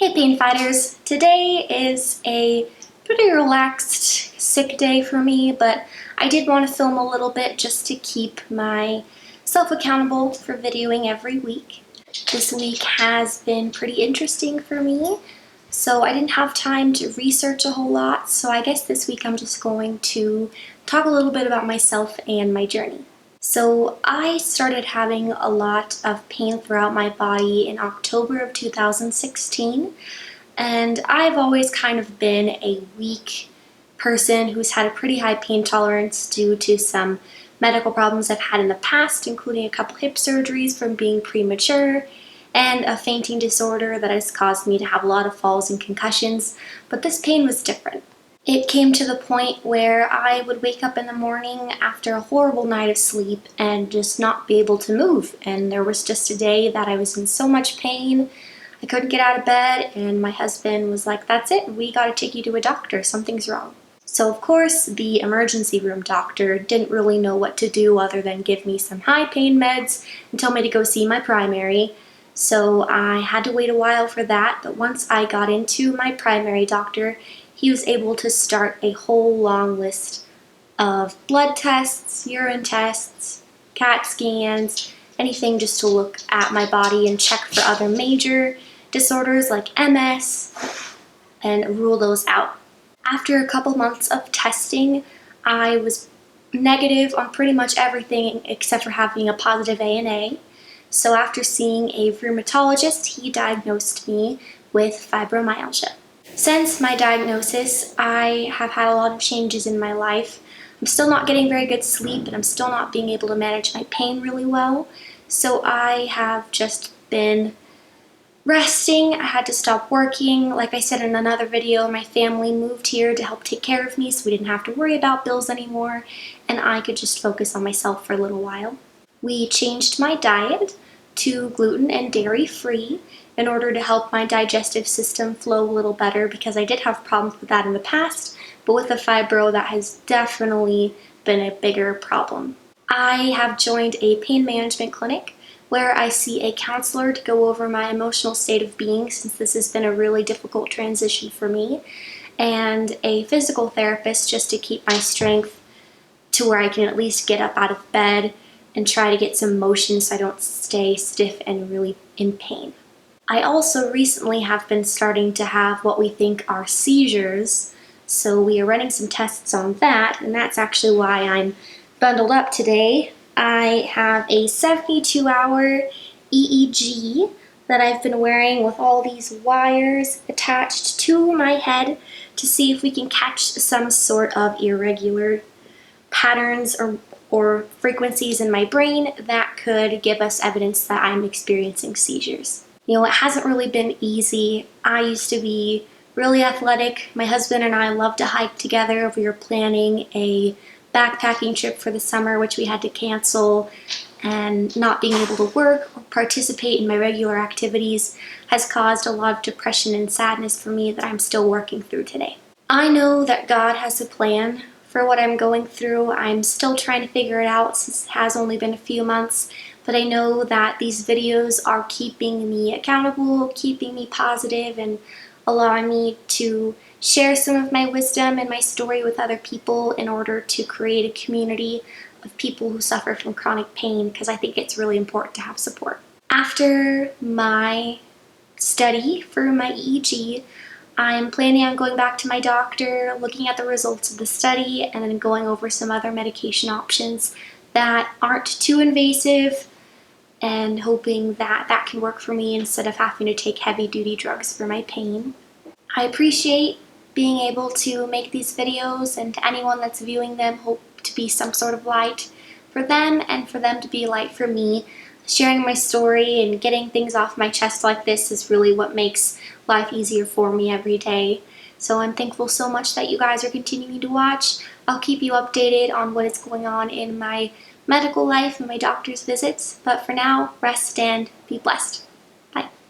Hey pain fighters, today is a pretty relaxed sick day for me, but I did want to film a little bit just to keep myself accountable for videoing every week. This week has been pretty interesting for me, so I didn't have time to research a whole lot, so I guess this week I'm just going to talk a little bit about myself and my journey. So I started having a lot of pain throughout my body in October of 2016, and I've always kind of been a weak person who's had a pretty high pain tolerance due to some medical problems I've had in the past, including a couple hip surgeries from being premature and a fainting disorder that has caused me to have a lot of falls and concussions, but this pain was different. It came to the point where I would wake up in the morning after a horrible night of sleep and just not be able to move. And there was just a day that I was in so much pain, I couldn't get out of bed, and my husband was like, "That's it, we gotta take you to a doctor, something's wrong." So of course, the emergency room doctor didn't really know what to do other than give me some high pain meds and tell me to go see my primary. So I had to wait a while for that, but once I got into my primary doctor, he was able to start a whole long list of blood tests, urine tests, CAT scans, anything just to look at my body and check for other major disorders like MS and rule those out. After a couple months of testing, I was negative on pretty much everything except for having a positive ANA. So after seeing a rheumatologist, he diagnosed me with fibromyalgia. Since my diagnosis, I have had a lot of changes in my life. I'm still not getting very good sleep, and I'm still not being able to manage my pain really well. So I have just been resting. I had to stop working. Like I said in another video, my family moved here to help take care of me so we didn't have to worry about bills anymore, and I could just focus on myself for a little while. We changed my diet to gluten and dairy free in order to help my digestive system flow a little better, because I did have problems with that in the past, but with the fibro that has definitely been a bigger problem. I have joined a pain management clinic where I see a counselor to go over my emotional state of being, since this has been a really difficult transition for me, and a physical therapist just to keep my strength to where I can at least get up out of bed and try to get some motion so I don't stay stiff and really in pain. I also recently have been starting to have what we think are seizures, so we are running some tests on that, and that's actually why I'm bundled up today. I have a 72-hour EEG that I've been wearing with all these wires attached to my head to see if we can catch some sort of irregular patterns or frequencies in my brain that could give us evidence that I'm experiencing seizures. You know, it hasn't really been easy. I used to be really athletic. My husband and I love to hike together. We were planning a backpacking trip for the summer, which we had to cancel, and not being able to work or participate in my regular activities has caused a lot of depression and sadness for me that I'm still working through today. I know that God has a plan for what I'm going through. I'm still trying to figure it out since it has only been a few months, but I know that these videos are keeping me accountable, keeping me positive, and allowing me to share some of my wisdom and my story with other people in order to create a community of people who suffer from chronic pain, because I think it's really important to have support. After my study for my EEG, I'm planning on going back to my doctor, looking at the results of the study, and then going over some other medication options that aren't too invasive, and hoping that that can work for me instead of having to take heavy-duty drugs for my pain. I appreciate being able to make these videos, and to anyone that's viewing them, hope to be some sort of light for them and for them to be a light for me. Sharing my story and getting things off my chest like this is really what makes life easier for me every day. So I'm thankful so much that you guys are continuing to watch. I'll keep you updated on what is going on in my medical life and my doctor's visits, but for now, rest and be blessed.